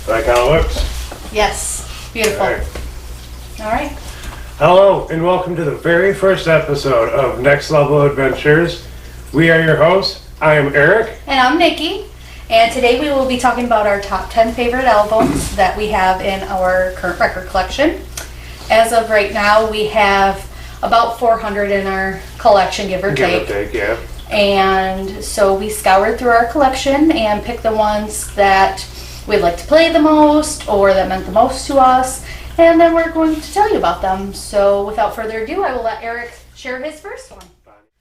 Like how it looks? Yes. Beautiful. All right. Hello, and welcome to the very first episode of Next Level Adventures. We are your hosts. I am Eric. And I'm Nikki. And today we will be talking about our top 10 favorite albums that we have in our current record collection. As of right now, we have about 400 in our collection, give or take. Give or take, yeah. And so we scoured through our collection and picked the ones that we'd like to play the most or that meant the most to us. And then we're going to tell you about them. So without further ado, I will let Eric share his first one.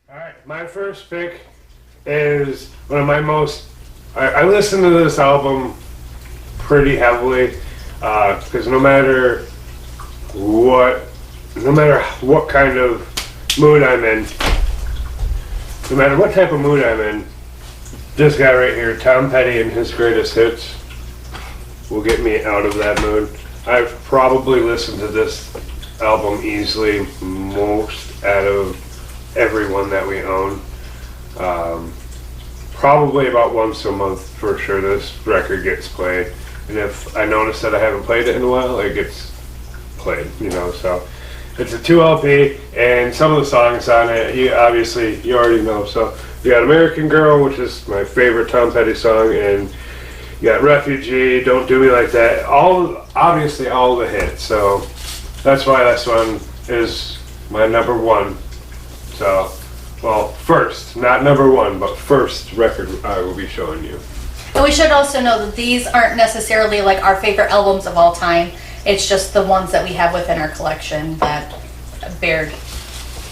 Alright, my first pick is one of my most... I listen to this album pretty heavily because no matter what kind of mood I'm in, no matter what type of mood I'm in, this guy right here, Tom Petty and his greatest hits, will get me out of that mood. I've probably listened to this album easily most out of everyone that we own. Probably about once a month for sure this record gets played. And if I notice that I haven't played it in a while, it gets played, so. It's a 2 LP, and some of the songs on it, you already know. So you got American Girl, which is my favorite Tom Petty song, and you got Refugee, Don't Do Me Like That, obviously all the hits. So that's why this one is my number one. So, well, first, not number one, but first record I will be showing you. And we should also know that these aren't necessarily like our favorite albums of all time. It's just the ones that we have within our collection that bear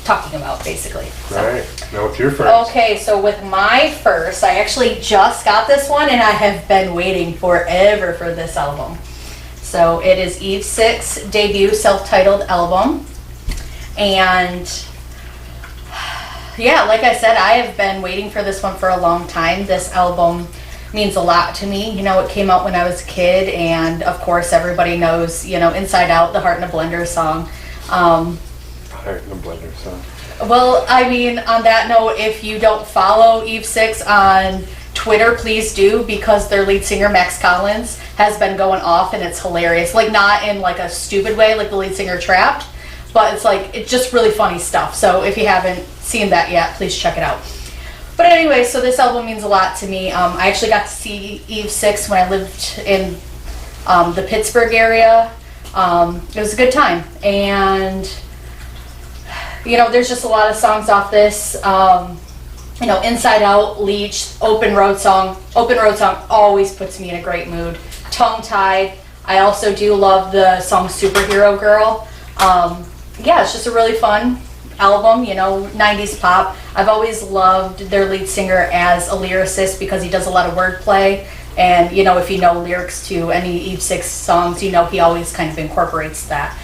talking about, basically. So. All right, now what's your first? Okay, so with my first, I actually just got this one and I have been waiting forever for this album. So it is Eve 6 debut self-titled album. And yeah, like I said, I have been waiting for this one for a long time. This album means a lot to me. It came out when I was a kid, and of course everybody knows, Inside Out, the Heart in a Blender song. Heart in a Blender song. Well, I mean, on that note, if you don't follow Eve 6 on Twitter, please do, because their lead singer, Max Collins, has been going off, and it's hilarious. Like, not in like a stupid way, like the lead singer Trapped, but it's just really funny stuff. So if you haven't seen that yet, please check it out. But anyway, so this album means a lot to me. I actually got to see Eve 6 when I lived in the Pittsburgh area. It was a good time. And, there's just a lot of songs off this. Inside Out, Leech, Open Road Song. Open Road Song always puts me in a great mood. Tongue Tied. I also do love the song Superhero Girl. Yeah, it's just a really fun album, 90s pop. I've always loved their lead singer as a lyricist because he does a lot of wordplay, and if you know lyrics to any Eve 6 songs, he always kind of incorporates that.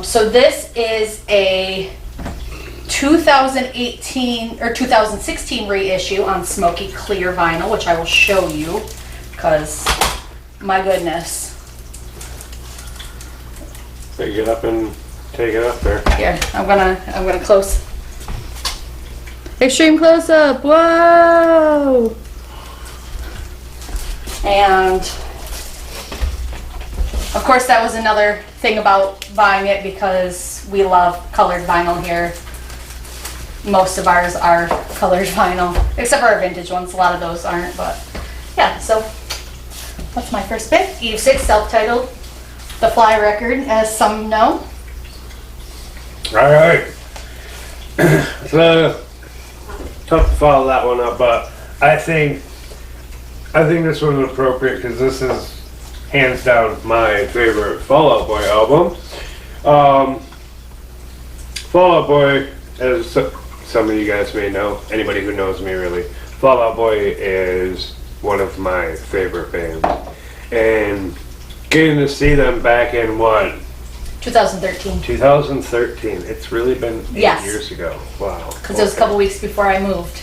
So this is a 2018 or 2016 reissue on smoky clear vinyl, which I will show you because my goodness. Pick it up and take it up there. Here, I'm gonna close. Extreme close up. Whoa! And of course, that was another thing about buying it because we love colored vinyl here. Most of ours are colored vinyl, except for our vintage ones. A lot of those aren't, but yeah. So that's my first pick. Eve 6, self-titled, the Fly record, as some know. All right. So tough to follow that one up, but I think this one's appropriate because this is hands down my favorite Fall Out Boy album. Fall Out Boy, as some of you guys may know, anybody who knows me really, Fall Out Boy is one of my favorite bands, and getting to see them back in what? 2013. 2013. It's really been 8 years ago. Wow. Because it was a couple weeks before I moved.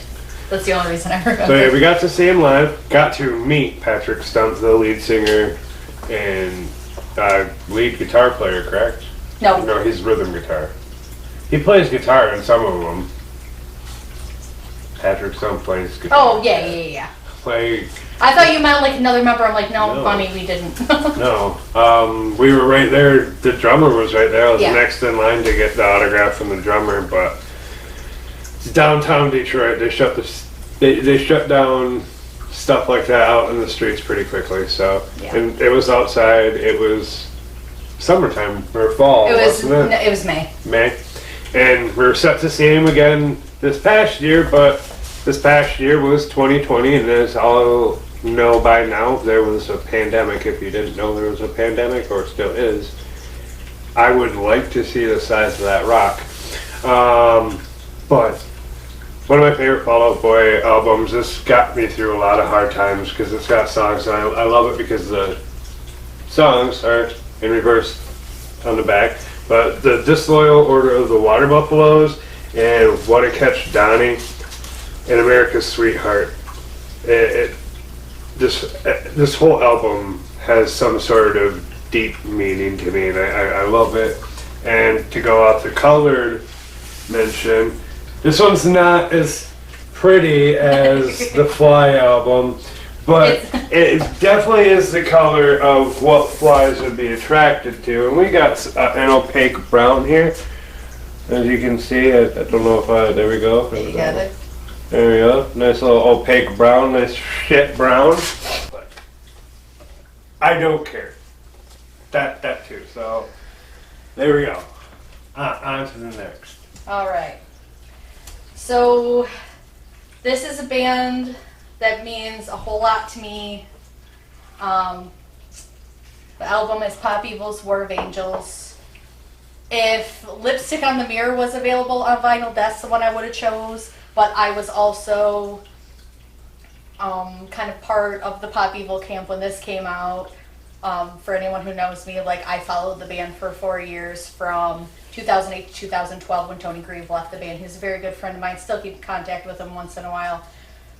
That's the only reason I remember. So yeah, we got to see him live. Got to meet Patrick Stump, the lead singer and lead guitar player, correct? No. No, he's rhythm guitar. He plays guitar in some of them. Patrick's son plays guitar. Oh, yeah. Like, I thought you meant like another member. I'm like, no. No. Funny, we didn't. no. We were right there. The drummer was right there. I was Yeah. next in line to get the autograph from the drummer, but it's downtown Detroit. They shut down stuff like that out in the streets pretty quickly. So, Yeah. and it was outside. It was summertime or fall. Wasn't it? It was May. May. And we were set to see him again this past year, but this past year was 2020, and as all know by now, there was a pandemic. If you didn't know there was a pandemic, or still is, I would like to see the size of that rock. But one of my favorite Fall Out Boy albums, this got me through a lot of hard times because it's got songs, and I love it because the songs are in reverse on the back. But the Disloyal Order of the Water Buffaloes and What a Catch Donnie and America's Sweetheart. This whole album has some sort of deep meaning to me, and I love it. And to go off the colored mention, this one's not as pretty as the Fly album, but it definitely is the color of what flies would be attracted to. And we got an opaque brown here, as you can see. I don't know if there we go. You got it. There we go. Nice little opaque brown, nice shit brown. But I don't care. That too. So there we go. On to the next. All right. So this is a band that means a whole lot to me. The album is Pop Evil's War of Angels. If Lipstick on the Mirror was available on vinyl, that's the one I would have chose. But I was also kind of part of the Pop Evil camp when this came out. For anyone who knows me, like I followed the band for 4 years from 2008 to 2012 when Tony Grieve left the band. He's a very good friend of mine. Still keep in contact with him once in a while.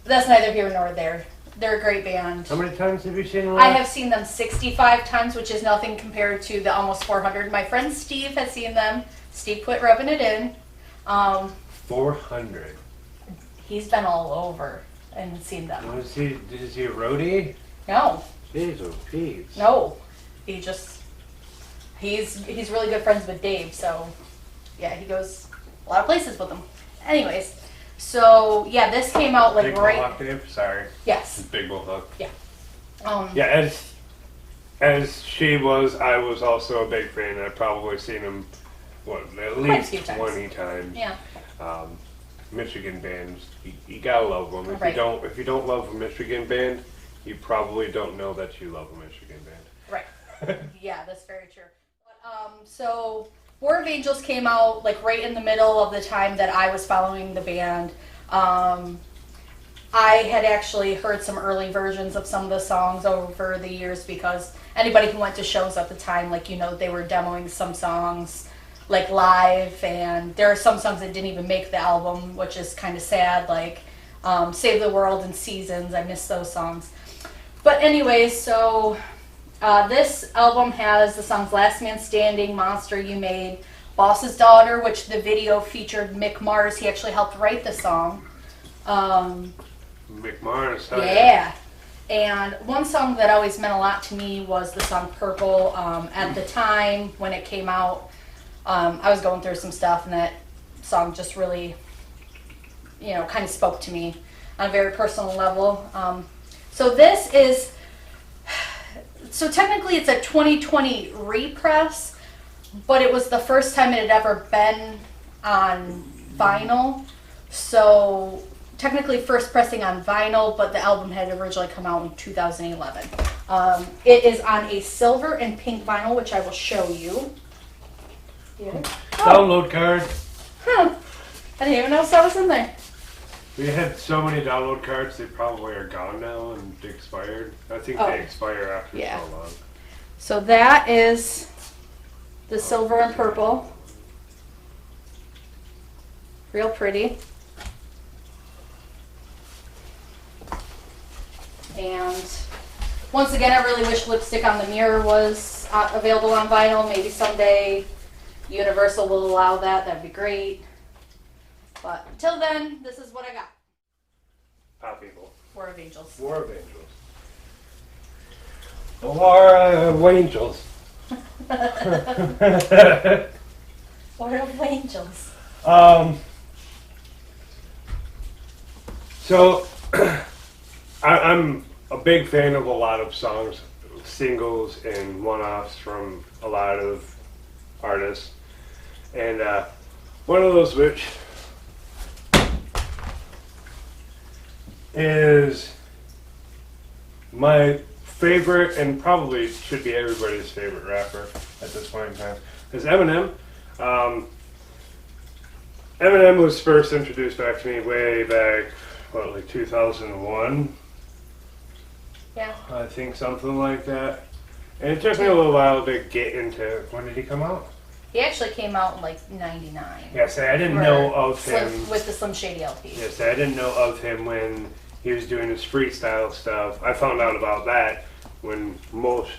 But that's neither here nor there. They're a great band. How many times have you seen them? I have seen them 65 times, which is nothing compared to the almost 400. My friend Steve has seen them. Steve quit rubbing it in. 400. He's been all over and seen them. Is he a roadie? No. Jeez, oh Pete. No. He's really good friends with Dave, so yeah, he goes a lot of places with them. Anyways, so yeah, this came out like Big right. Mohawk Dave? Sorry. Yes. Big Mohawk. Yeah. Yeah, as she was, I was also a big fan. I've probably seen him, at least 20 times. Yeah. Michigan bands, you gotta love them. If Right. you don't love a Michigan band, you probably don't know that you love a Michigan band. Right. Yeah, that's very true. But, so War of Angels came out like right in the middle of the time that I was following the band. I had actually heard some early versions of some of the songs over the years because anybody who went to shows at the time, like, they were demoing some songs like live, and there are some songs that didn't even make the album, which is kind of sad, like Save the World and Seasons. I miss those songs. But anyways, so this album has the songs Last Man Standing, Monster You Made, Boss's Daughter, which the video featured Mick Mars. He actually helped write the song. Mick Mars, huh? Yeah. And one song that always meant a lot to me was the song Purple. At the time when it came out, I was going through some stuff, and that song just really, kind of spoke to me on a very personal level. So technically it's a 2020 repress, but it was the first time it had ever been on vinyl. So technically first pressing on vinyl, but the album had originally come out in 2011. It is on a silver and pink vinyl, which I will show you. Yeah. Download card. Huh. I didn't even know that was in there. We had so many download cards, they probably are gone now and expired. I think Oh. they expire after Yeah. so long. So that is the silver and purple. Real pretty. And once again, I really wish Lipstick on the Mirror was available on vinyl. Maybe someday Universal will allow that. That'd be great. But until then, this is what I got. Angels. War of Angels. The War of Angels. War of Angels. So, I'm a big fan of a lot of songs, singles and one-offs from a lot of artists. And one of those which is my favorite and probably should be everybody's favorite rapper at this point in time is Eminem. Eminem was first introduced back to me way back, like 2001? Yeah. I think something like that. And it took me a little while to get into, when did he come out? He actually came out in like 99. Yes, I didn't know of him. With the Slim Shady LP. Yes, I didn't know of him when he was doing his freestyle stuff. I found out about that when most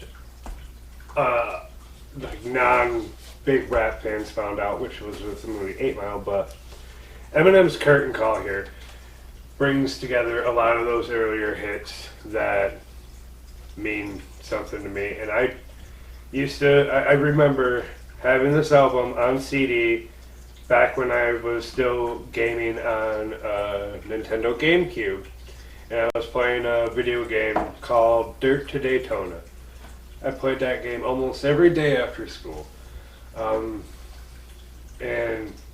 like non-big rap fans found out, which was with the movie 8 Mile. But Eminem's Curtain Call here brings together a lot of those earlier hits that mean something to me. And I remember having this album on CD back when I was still gaming on Nintendo GameCube. And I was playing a video game called Dirt to Daytona. I played that game almost every day after school. And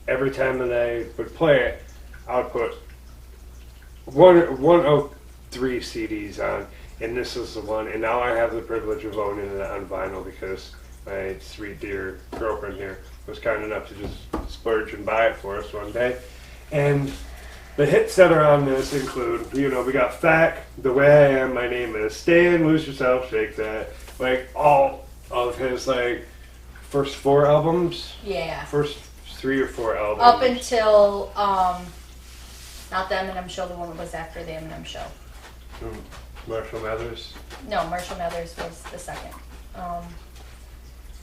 every time that I would play it, I would put one of 3 CDs on, and this was the one. And now I have the privilege of owning it on vinyl because my sweet dear girlfriend here was kind enough to just splurge and buy it for us one day. And the hits that are on this include, we got Fact, The Way I Am, My Name Is, Stand, Lose Yourself, Shake That, like all of his like first 4 albums. Yeah. First 3 or 4 albums. Up until not the Eminem Show, the one that was after the Eminem Show. Marshall Mathers. No, Marshall Mathers was the second.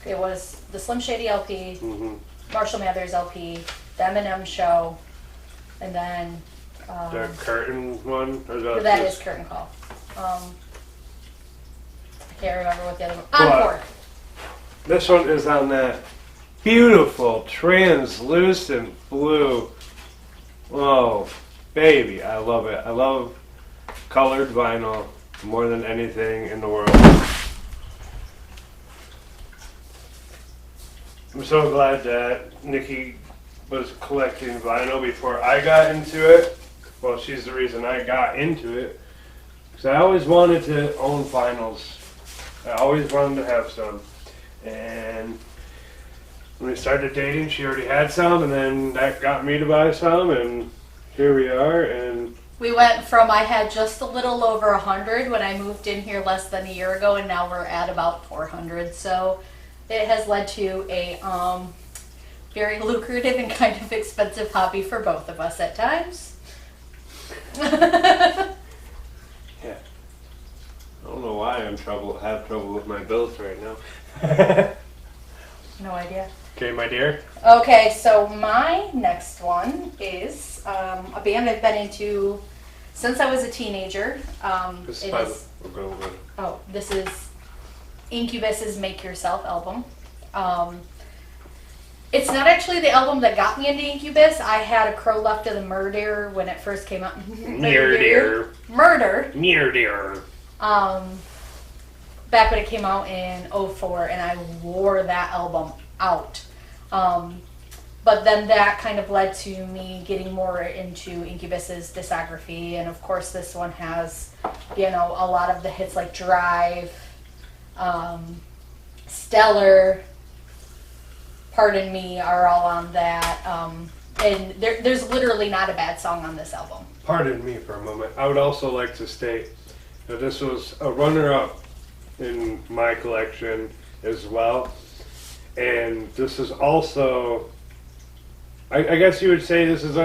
It was the Slim Shady LP, Marshall Mathers LP, the Eminem Show, and then The Curtain one? Or that is Curtain Call. I can't remember what the other one. Encore. This one is on that beautiful translucent blue. Oh, baby, I love it. I love colored vinyl more than anything in the world. I'm so glad that Nikki was collecting vinyl before I got into it. Well, she's the reason I got into it. Because I always wanted to own vinyls. I always wanted to have some. And when we started dating, she already had some, and then that got me to buy some, and here we are. And we went from I had just a little over 100 when I moved in here less than a year ago, and now we're at about 400. So it has led to a very lucrative and kind of expensive hobby for both of us at times. Yeah. I don't know why have trouble with my bills right now. No idea. Okay, my dear. Okay, so my next one is a band I've been into since I was a teenager. This is Incubus's Make Yourself album. It's not actually the album that got me into Incubus. I had A Crow Left of the Murder when it first came out. Murder. Back when it came out in 04, and I wore that album out. But then that kind of led to me getting more into Incubus's discography, and of course this one has, a lot of the hits like Drive, Stellar, Pardon Me are all on that. And there's literally not a bad song on this album. Pardon me for a moment. I would also like to state that this was a runner-up in my collection as well. And this is also, I guess you would say this is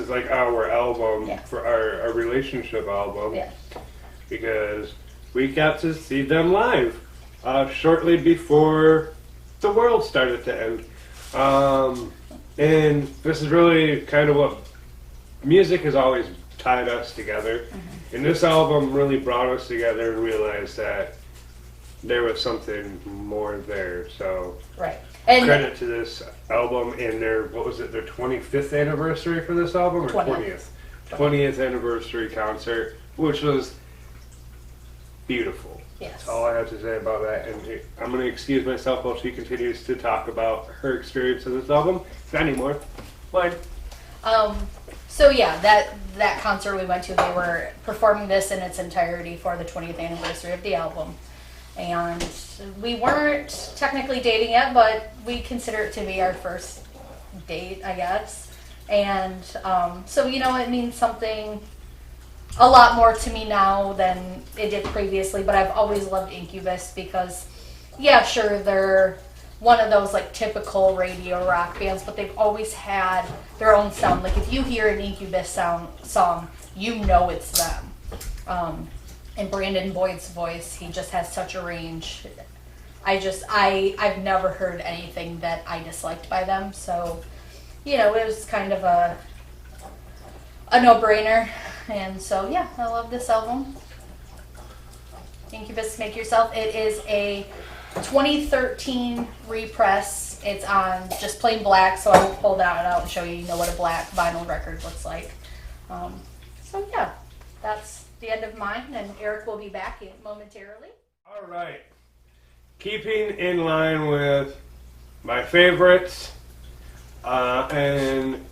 like our album, for our relationship album. Yeah. Because we got to see them live shortly before the world started to end. And this is really kind of what music has always tied us together. And this album really brought us together and realized that there was something more there. So Right. And credit to this album and their, what was it, their 25th anniversary for this album, or 20th? 20th anniversary concert, which was beautiful. Yes. That's all I have to say about that. And I'm going to excuse myself while she continues to talk about her experience of this album. Not anymore. Fine. So yeah, that concert we went to, they were performing this in its entirety for the 20th anniversary of the album. And we weren't technically dating yet, but we consider it to be our first date, I guess. And so, you know, it means something a lot more to me now than it did previously, but I've always loved Incubus because, yeah, sure, they're one of those like typical radio rock bands, but they've always had their own sound. Like if you hear an Incubus song, you know it's them. And Brandon Boyd's voice, he just has such a range. I've never heard anything that I disliked by them, so, you know, it was kind of a no-brainer. And so, yeah, I love this album. Incubus, Make Yourself. It is a 2013 repress. It's on just plain black, so I will pull that out and show you, what a black vinyl record looks like. So, yeah, that's the end of mine, and Eric will be back momentarily. All right. Keeping in line with my favorites and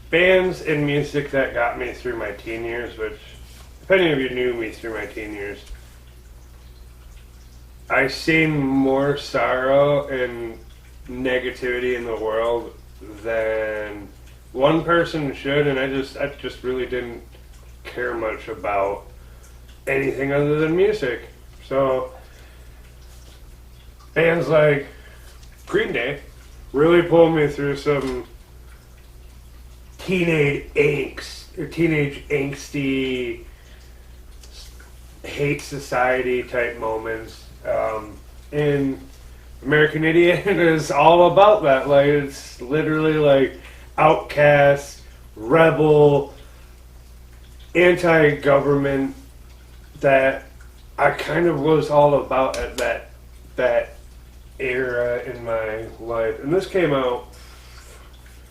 bands and music that got me through my teen years, which, if any of you knew me through my teen years, I've seen more sorrow and negativity in the world than one person should, and I just really didn't care much about anything other than music. So bands like Green Day really pulled me through some teenage angsty, hate society type moments. And American Idiot is all about that. Like, it's literally like outcast, rebel, anti-government that I kind of was all about at that era in my life. And this came out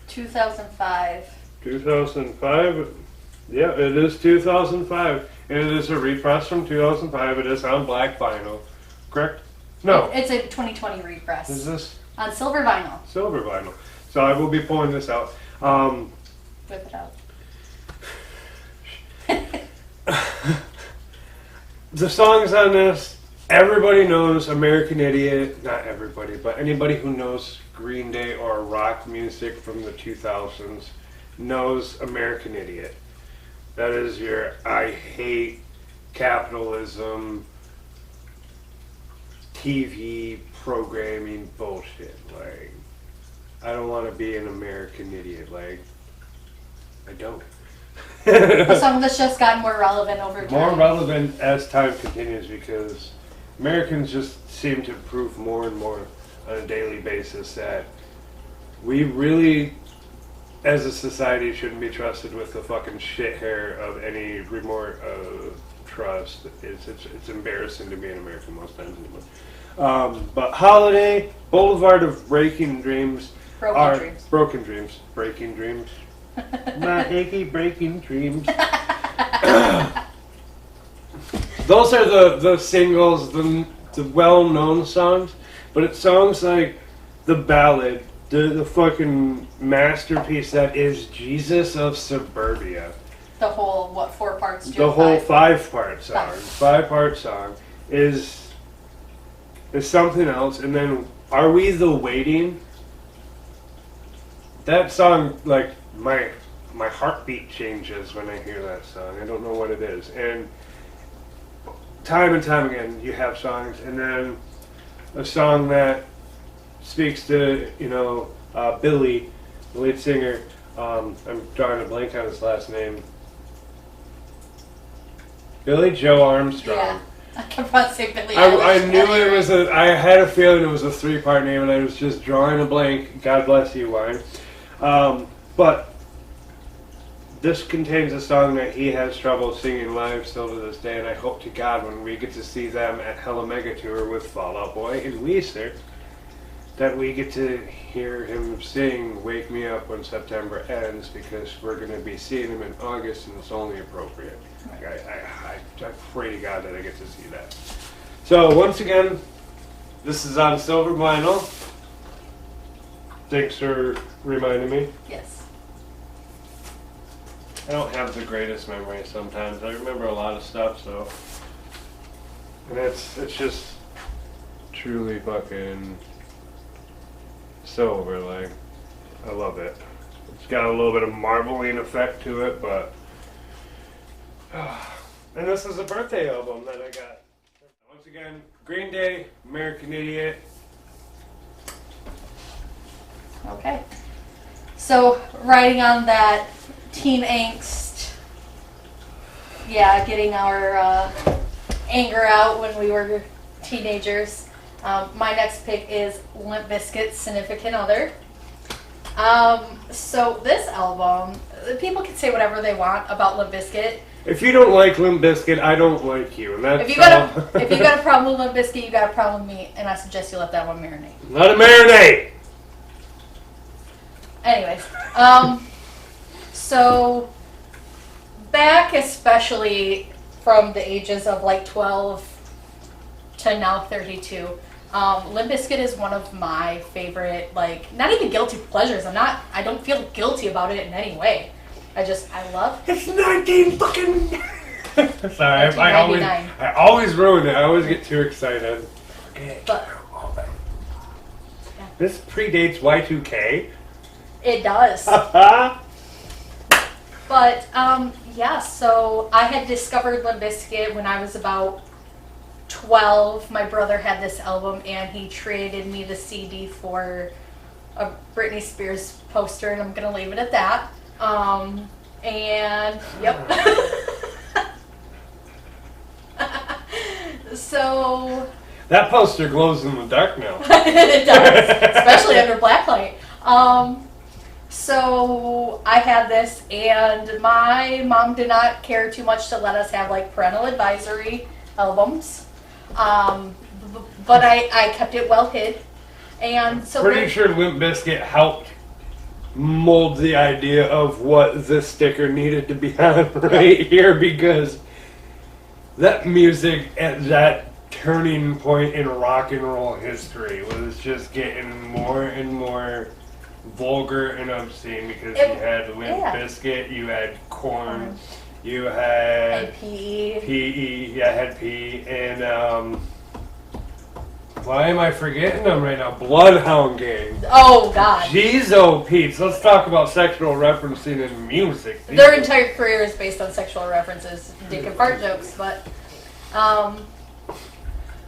2005. 2005? Yeah, it is 2005. And it is a repress from 2005. It is on black vinyl. Correct? No. It's a 2020 repress. Is this? On silver vinyl. Silver vinyl. So I will be pulling this out. Whip it out. The songs on this, everybody knows American Idiot. Not everybody, but anybody who knows Green Day or rock music from the 2000s knows American Idiot. That is your I hate capitalism, TV programming bullshit. Like, I don't want to be an American idiot. Like, I don't. A song that's just gotten more relevant over time. More relevant as time continues because Americans just seem to prove more and more on a daily basis that we really, as a society, shouldn't be trusted with the fucking shit hair of any remote trust. It's embarrassing to be an American most times anymore. But Holiday, Boulevard of Breaking Dreams, Broken Dreams, Breaking Dreams. My achy breaking dreams. Those are the singles, the well-known songs, but it's songs like the ballad, the fucking masterpiece that is Jesus of Suburbia. The whole, 4 parts? The whole 5-part song. 5-part song is something else. And then Are We the Waiting? That song, like, my heartbeat changes when I hear that song. I don't know what it is. And time again, you have songs. And then a song that speaks to, Billy, the lead singer. I'm drawing a blank on his last name. Billy Joe Armstrong. Yeah. I kept on saying Billy. I knew it was I had a feeling it was a 3-part name, and I was just drawing a blank. God bless you, Wine. But this contains a song that he has trouble singing live still to this day, and I hope to God when we get to see them at Hella Mega Tour with Fall Out Boy and Weezer, that we get to hear him sing Wake Me Up When September Ends, because we're going to be seeing him in August and it's only appropriate. I pray to God that I get to see that. So once again, this is on silver vinyl. Thanks for reminding me. Yes. I don't have the greatest memory sometimes. I remember a lot of stuff, so. And it's just truly fucking silver, like, I love it. It's got a little bit of marbling effect to it, but. And this is a birthday album that I got. Once again, Green Day, American Idiot. Okay. So, riding on that teen angst, yeah, getting our anger out when we were teenagers. My next pick is Limp Bizkit's Significant Other. So this album, people can say whatever they want about Limp Bizkit. If you don't like Limp Bizkit, I don't like you, and that's if you got a problem with Limp Bizkit, you got a problem with me, and I suggest you let that one marinate. Let it marinate! Anyways, so back especially from the ages of like 12 to now 32, Limp Bizkit is one of my favorite, like, not even guilty pleasures. I don't feel guilty about it in any way. I love. It's 19 fucking. Sorry, 1999. I always ruin it. I always get too excited. Okay. But this predates Y2K. it does. But yeah, so I had discovered Limp Bizkit when I was about 12. My brother had this album and he traded me the CD for a Britney Spears poster, and I'm gonna leave it at that. And yep. So that poster glows in the dark now. it does, especially under black light. So I had this, and my mom did not care too much to let us have like parental advisory albums, but I kept it well hid, and so pretty sure Limp Bizkit helped mold the idea of what this sticker needed to be on right here, because that music at that turning point in rock and roll history was just getting more and more vulgar and obscene, because you had Limp Bizkit, you had Korn, you had PE, yeah, had PE, and why am I forgetting them right now? Bloodhound Gang. Oh God. Jeez, oh Pete's. Let's talk about sexual referencing in music. Their entire career is based on sexual references, dick and fart jokes, but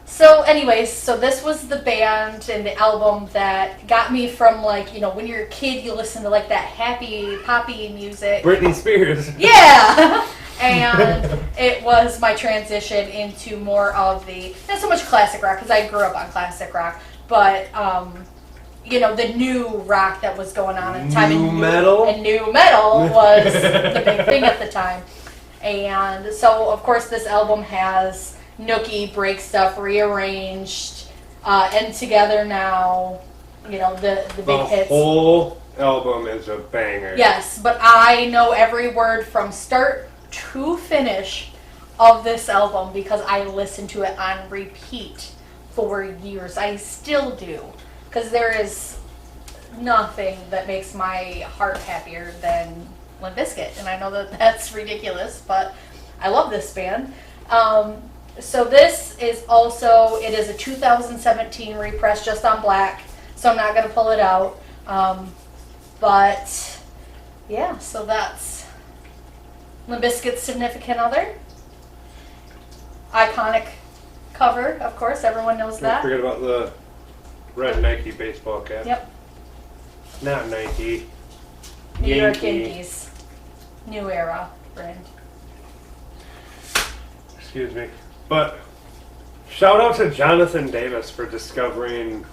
so anyways, so this was the band and the album that got me from, like, you know, when you're a kid you listen to like that happy poppy music. Britney Spears. Yeah. And it was my transition into more of the, not so much classic rock, because I grew up on classic rock, but you know, the new rock that was going on at the time. New metal? And new metal was the big thing at the time. And so, of course, this album has Nookie, Break Stuff, Rearranged, and Together Now, you know, the big hits. The whole album is a banger. Yes, but I know every word from start to finish of this album because I listened to it on repeat for years. I still do, because there is nothing that makes my heart happier than Limp Bizkit, and I know that that's ridiculous, but I love this band. So this is also, it is a 2017 repress just on black, so I'm not going to pull it out. But yeah, so that's Limp Bizkit's Significant Other. Iconic cover, of course, everyone knows that. Don't forget about the red Nike baseball cap. Yep. Not Nike. New York Yankees. New era brand. Excuse me. But shout out to Jonathan Davis for discovering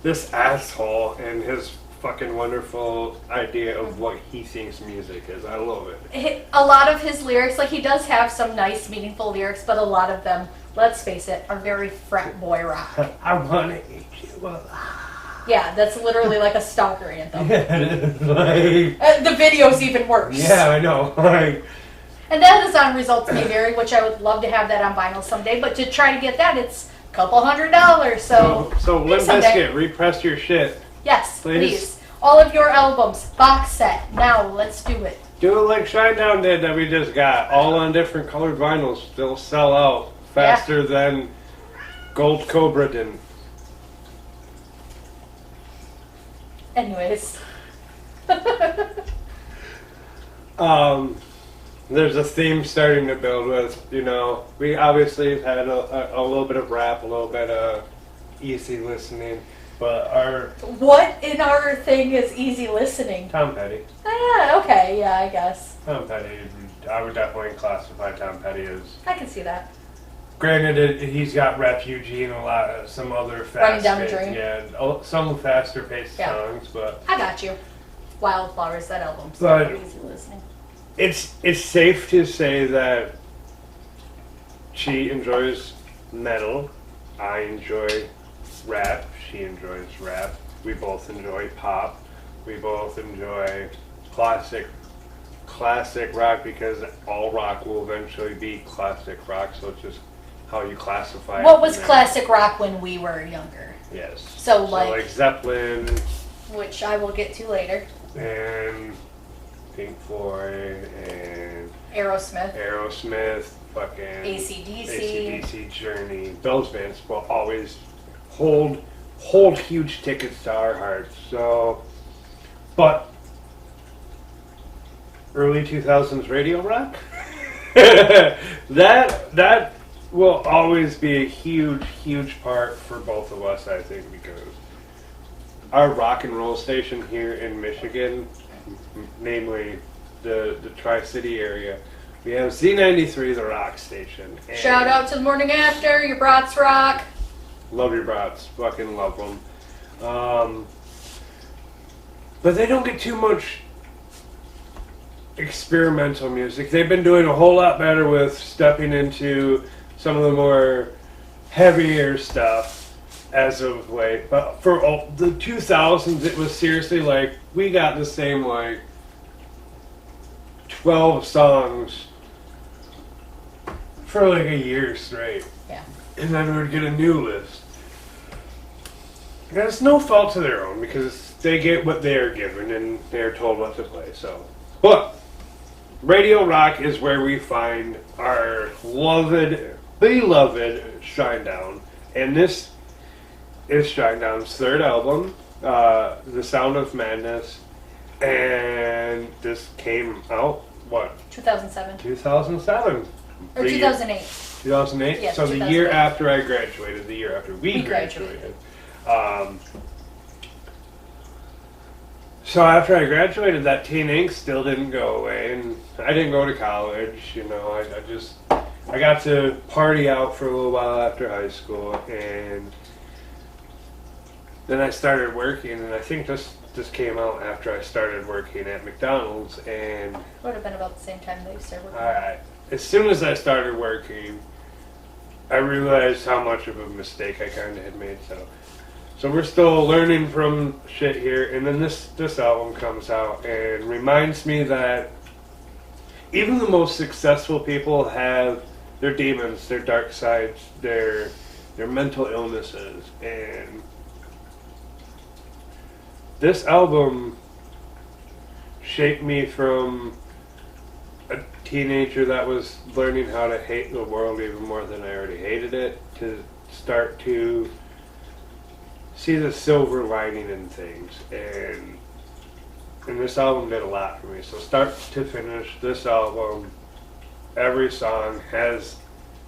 this asshole and his fucking wonderful idea of what he thinks music is. I love it. A lot of his lyrics, like he does have some nice, meaningful lyrics, but a lot of them, let's face it, are very frat boy rock. I wanna eat you alive. Yeah, that's literally like a stalker anthem. Like, The video's even worse. yeah, I know. Like, and that is on Results May Vary, which I would love to have that on vinyl someday. But to try to get that, it's a couple $100. so Limp Bizkit, repress your shit. Yes, Please. please. All of your albums, box set. Now, let's do it. Do it like Shinedown did that we just got. All on different colored vinyls. They'll sell out faster than Gold Cobra didn't. Anyways. There's a theme starting to build with, you know, we obviously have had a little bit of rap, a little bit of easy listening, but our What in our thing is easy listening? Tom Petty. Ah, okay, yeah, I guess. Tom Petty, I would definitely classify Tom Petty as, I can see that. granted, he's got Refugee and a lot of some other Running Down the fast Drain. yeah, some faster paced Yeah. songs, but I got you. Wildflowers, that album's But- easy listening. it's safe to say that she enjoys metal. I enjoy rap. She enjoys rap. We both enjoy pop. We both enjoy classic rock because all rock will eventually be classic rock. So it's just how you classify it. What was from there. classic rock when we were younger? Yes. So, like Zeppelin which I will get to later. and Pink Floyd and Aerosmith, fucking AC/DC. Journey. Those bands will always hold huge tickets to our hearts. So, but early 2000s radio rock, that will always be a huge part for both of us, I think, because our rock and roll station here in Michigan, namely the Tri-City area, we have Z93, the rock station. And Shout out to the morning after, your brats rock. love your brats, fucking love them. But they don't get too much experimental music. They've been doing a whole lot better with stepping into some of the more heavier stuff as of late. But for the 2000s, it was seriously like, we got the same like 12 songs for like a year straight. Yeah. And then we would get a new list. And it's no fault to their own because they get what they are given and they're told what to play. So, but radio rock is where we find our beloved Shinedown, and this is Shinedown's third album, The Sound of Madness, and this came out 2007. 2007. Or 2008. 2008? Yes, so the 2008. year after I graduated, the year after we graduated. So after I graduated, that teen angst still didn't go away, and I didn't go to college, you know, I got to party out for a little while after high school, and then I started working, and I think this came out after I started working at McDonald's, and Would have been about the same time that you started working. as soon as I started working, I realized how much of a mistake I kind of had made. So we're still learning from shit here, and then this album comes out and reminds me that even the most successful people have their demons, their dark sides, their mental illnesses, and this album shaped me from a teenager that was learning how to hate the world even more than I already hated it, to start to see the silver lining in things, and this album did a lot for me. So start to finish, this album, every song has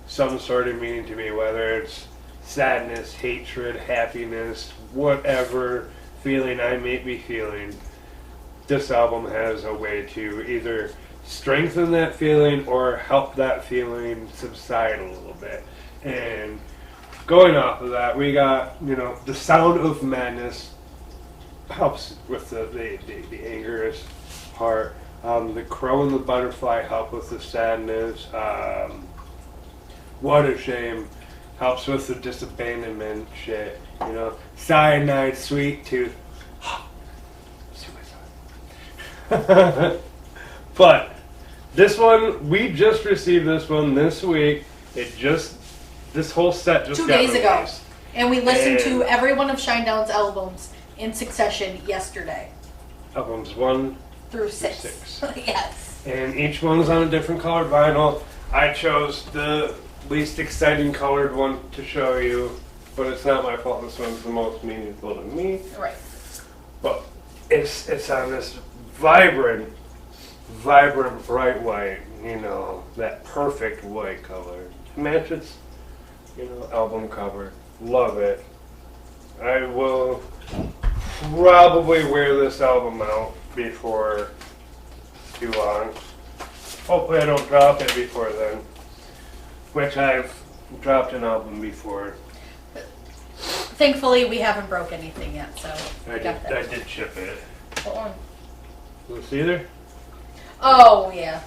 some sort of meaning to me, whether it's sadness, hatred, happiness, whatever feeling I may be feeling. This album has a way to either strengthen that feeling or help that feeling subside a little bit. And going off of that, we got, The Sound of Madness helps with the angerous part. The crow and the butterfly help with the sadness. What a shame helps with the disabandonment shit. You know, cyanide, sweet tooth. Suicide. But this one, we just received this one this week. This whole set just 2 got days ago. released. And we listened to every one of Shinedown's albums in succession yesterday. Albums 1 Through 6. Yes. And each one's on a different colored vinyl. I chose the least exciting colored one to show you, but it's not my fault. This one's the most meaningful to me. Right. But it's on this vibrant, bright white, you know, that perfect white color. It matches, you know, album cover. Love it. I will probably wear this album out before too long. Hopefully I don't drop it before then, which I've dropped an album before. Thankfully, we haven't broke anything yet, so I did ship it. What one? Let's see there. Oh, yeah.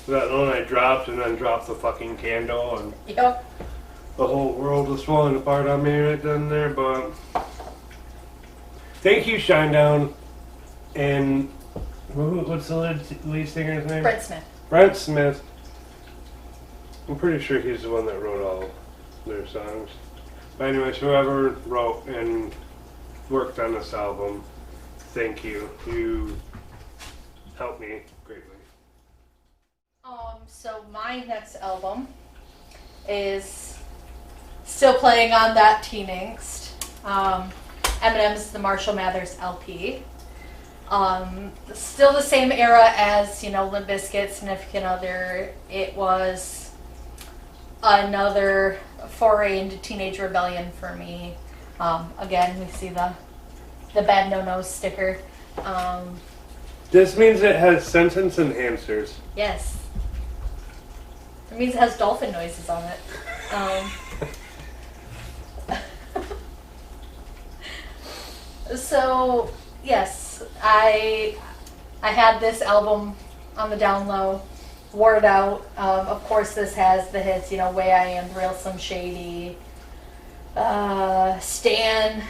That one I dropped and then dropped the fucking candle and Yep. the whole world was falling apart on me right then and there, but thank you, Shinedown. And what's the lead singer's name? Brent Smith. Brent Smith. I'm pretty sure he's the one that wrote all their songs. But anyways, whoever wrote and worked on this album, thank you. You helped me greatly. So my next album is still playing on that Teen Angst. Eminem's The Marshall Mathers LP. Still the same era as, you know, Limp Bizkit, Significant Other. It was another foray into teenage rebellion for me. Again, we see the Bad No Nose sticker. This means it has sentence enhancers. Yes. It means it has dolphin noises on it. So, yes, I had this album on the down low, wore it out. Of course, this has the hits, you know, Way I Am, Real Slim Shady, Stan.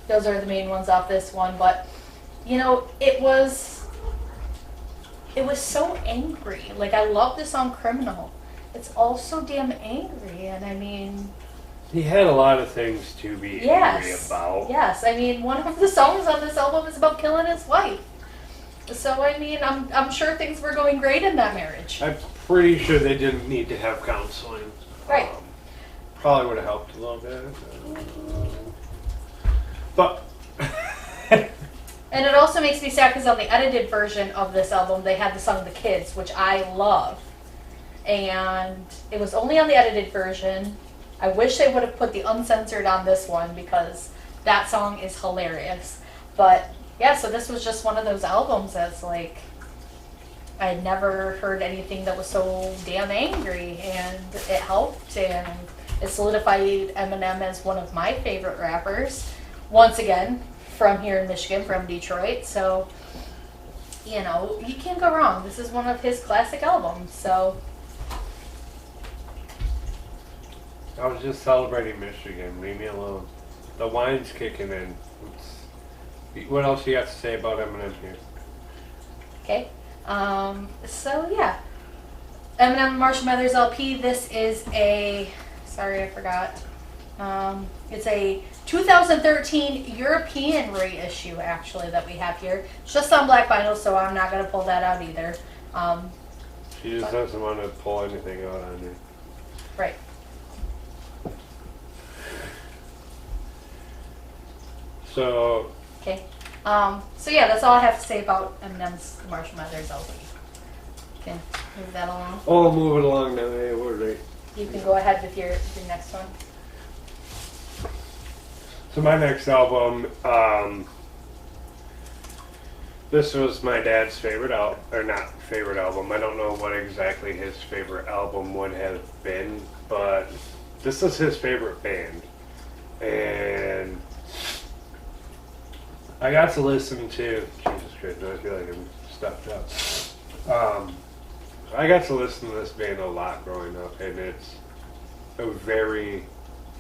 Those are the main ones off this one, but, you know, it was so angry. Like, I love the song Criminal. It's all so damn angry, and I mean... He had a lot of things to be angry about. Yes, I mean, one of the songs on this album is about killing his wife. So, I mean, I'm sure things were going great in that marriage. I'm pretty sure they didn't need to have counseling. Right. Probably would have helped a little bit. But... And it also makes me sad because on the edited version of this album, they had the song The Kids, which I love. And it was only on the edited version. I wish they would have put the uncensored on this one because that song is hilarious. But yeah, so this was just one of those albums that's like, I had never heard anything that was so damn angry, and it helped, and it solidified Eminem as one of my favorite rappers. Once again, from here in Michigan, from Detroit. So, you know, you can't go wrong. This is one of his classic albums, so. I was just celebrating Michigan. Leave me alone. The wine's kicking in. What else you got to say about Eminem here? Okay. So yeah. Eminem Marshall Mathers LP. This is a, sorry I forgot. It's a 2013 European reissue actually that we have here. It's just on black vinyl, so I'm not going to pull that out either. She just doesn't want to pull anything out on you. Right. So. Okay. So yeah, that's all I have to say about Eminem's Marshall Mathers LP. Can move that along. Oh, move it along now. Hey, we're ready. You can go ahead with your next one. So my next album, this was my dad's favorite album, or not favorite album. I don't know what exactly his favorite album would have been, but this is his favorite band. And I got to listen to, Jesus Christ, I feel like I'm stuffed up. I got to listen to this band a lot growing up, and it's a very,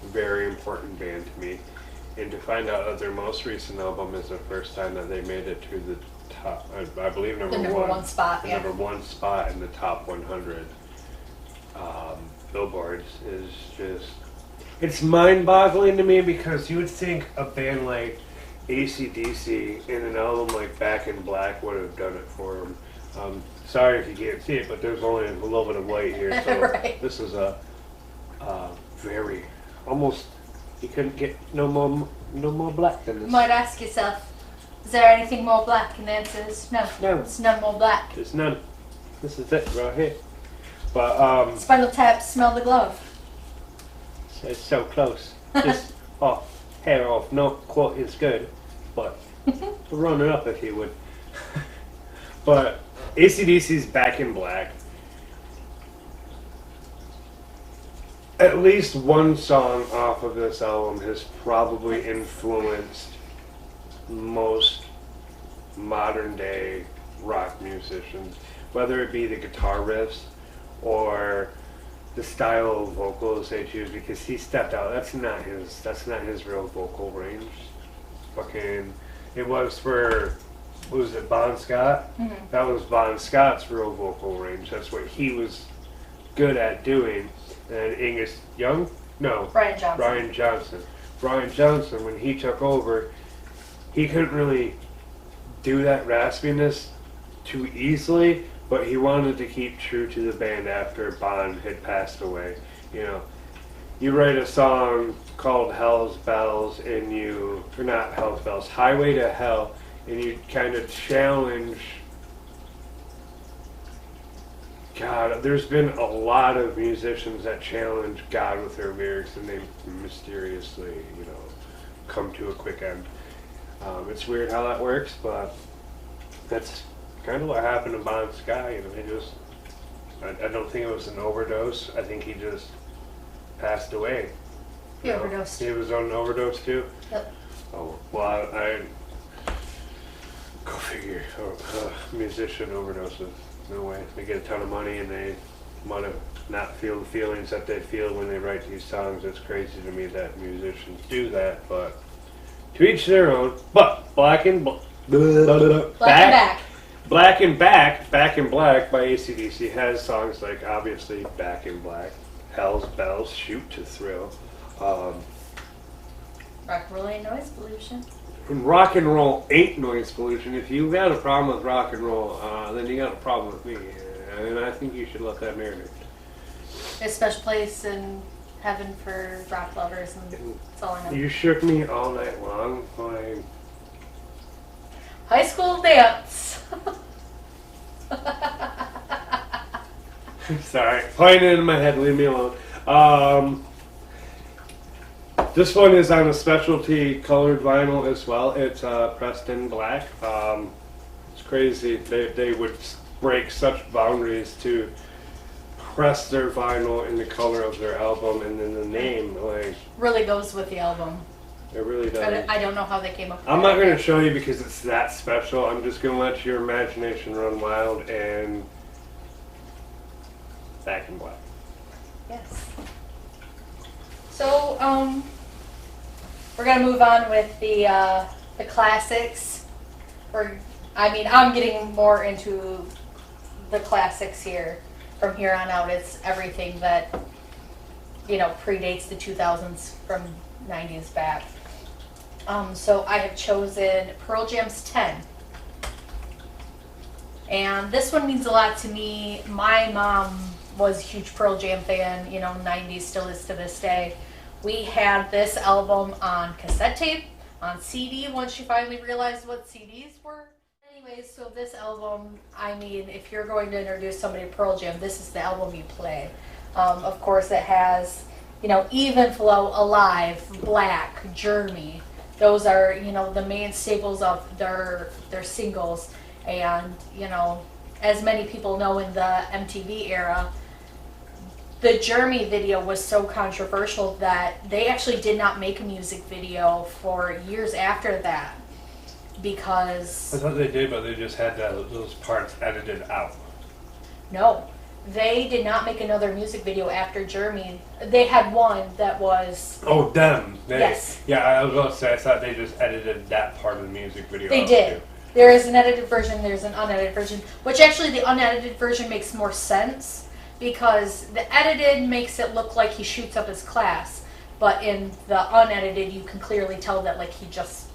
very important band to me. And to find out that their most recent album is the first time that they made it to the top, I believe The number one spot, the yeah. number one spot in the top 100 billboards is just, it's mind-boggling to me, because you would think a band like AC/DC in an album like Back in Black would have done it for them. Sorry if you can't see it, but there's only a little bit of light here, so Right. this is a very, almost, you couldn't get no more black than You this. might ask yourself, is there anything more black? And the answer is no. No. It's none more black. There's none. This is it right here. But Spinal Tap, smell the glove. it's so close. Just off, hair off. Not quite as good, but run it up if you would. But AC/DC's Back in Black. At least one song off of this album has probably influenced most modern day rock musicians, whether it be the guitar riffs or the style of vocals they choose, because he stepped out. That's not his real vocal range. Fucking, it was for, what was it, Bon Scott? Mm-hmm. That was Bon Scott's real vocal range. That's what he was good at doing. And Angus Young? No. Brian Johnson. Brian Johnson, when he took over, he couldn't really do that raspiness too easily, but he wanted to keep true to the band after Bon had passed away. You know, you write a song called Hell's Bells, and you, or not Hell's Bells, Highway to Hell, and you kind of challenge God. There's been a lot of musicians that challenge God with their lyrics, and they mysteriously, you know, come to a quick end. It's weird how that works, but that's kind of what happened to Bon Scott. You know, he just, I don't think it was an overdose. I think he just passed away. He overdosed. He was on an overdose too? Yep. Oh, well, I go figure. Musician overdoses. No way. They get a ton of money and they want to not feel the feelings that they feel when they write these songs. It's crazy to me that musicians do that, but to each their own. But Back in Black by AC/DC has songs like, obviously, Back in Black, Hell's Bells, Shoot to Thrill. Rock and roll ain't noise pollution. And rock and roll ain't noise pollution. If you got a problem with rock and roll, then you got a problem with me. And I think you should let that marinate. There's a special place in heaven for rock lovers, and that's all I know. You shook me all night long. Like, High school dance. sorry, playing it in my head. Leave me alone. This one is on a specialty colored vinyl as well. It's pressed in black. It's crazy. They would break such boundaries to press their vinyl in the color of their album, and then the name, like, Really goes with the album. it really does. I don't know how they came up with I'm that not going to idea. show you because it's that special. I'm just going to let your imagination run wild, and Back in Black. Yes. So, we're gonna move on with the classics. I'm getting more into the classics here. From here on out, it's everything that, you know, predates the 2000s from 90s back. So I have chosen Pearl Jam's 10. And this one means a lot to me. My mom was a huge Pearl Jam fan, you know, 90s, still is to this day. We had this album on cassette tape, on CD, once she finally realized what CDs were. Anyways, so this album, I mean, if you're going to introduce somebody to Pearl Jam, this is the album you play. Of course, it has, you know, Even Flow, Alive, Black, Journey. Those are, you know, the main staples of their singles. And, you know, as many people know, in the MTV era, the Journey video was so controversial that they actually did not make a music video for years after that. because I thought they did, but they just had those parts edited out. no, they did not make another music video after Jeremy. They had one that was. Oh, them. Yes. Yeah, I was about to say, I thought they just edited that part of the music video They out did. too. There is an edited version, there's an unedited version, which actually the unedited version makes more sense because the edited makes it look like he shoots up his class, but in the unedited you can clearly tell that like he just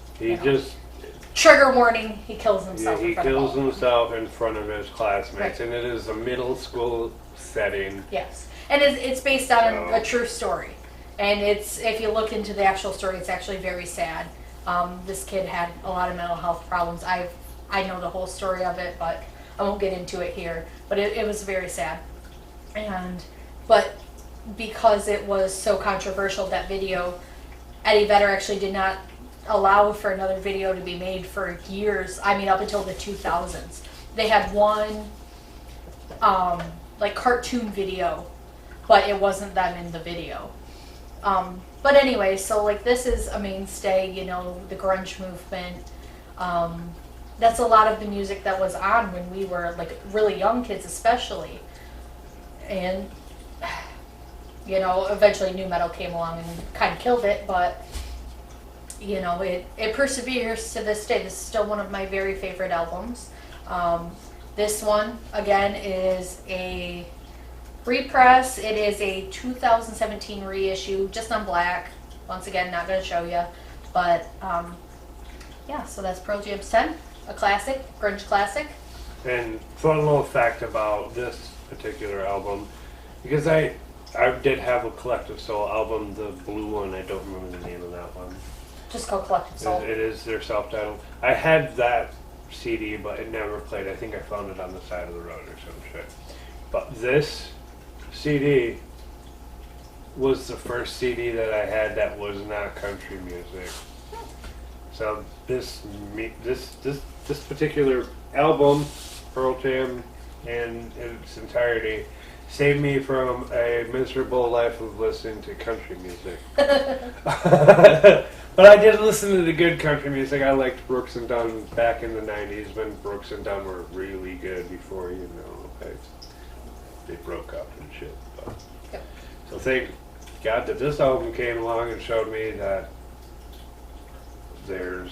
trigger warning, he kills himself he in front kills of all of them. himself in front of his classmates, Right. and it is a middle school setting. Yes. And it's based on So- a true story. And it's, if you look into the actual story, it's actually very sad. This kid had a lot of mental health problems. I know the whole story of it, but I won't get into it here. But it was very sad. But because it was so controversial, that video, Eddie Vedder actually did not allow for another video to be made for years. I mean, up until the 2000s. They had one, like cartoon video, but it wasn't them in the video. But anyway, so like this is a mainstay, you know, the grunge movement. That's a lot of the music that was on when we were like really young kids, especially. And you know, eventually nu metal came along and kind of killed it, but you know, it perseveres to this day. This is still one of my very favorite albums. This one again is a repress. It is a 2017 reissue, just on black. Once again, not going to show you, but yeah. So that's Pearl Jam's 10, a classic, grunge classic. And fun little fact about this particular album, because I did have a Collective Soul album, the blue one. I don't remember the name of that one. Just called Collective Soul. It is their self-titled. I had that CD, but it never played. I think I found it on the side of the road or some shit. But this CD was the first CD that I had that was not country music. So this particular album, Pearl Jam, in its entirety, saved me from a miserable life of listening to country music. But I did listen to the good country music. I liked Brooks and Dunn back in the 90s when Brooks and Dunn were really good before, you know, they broke up and shit. But. Yep. So thank God that this album came along and showed me that there's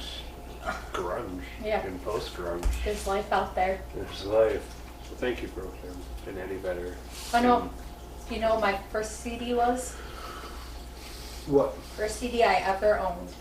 grunge and post-grunge. There's life out there. There's life. So thank you, Pearl Jam, and Eddie Vedder. I know. You know what my first CD was? What? First CD I ever owned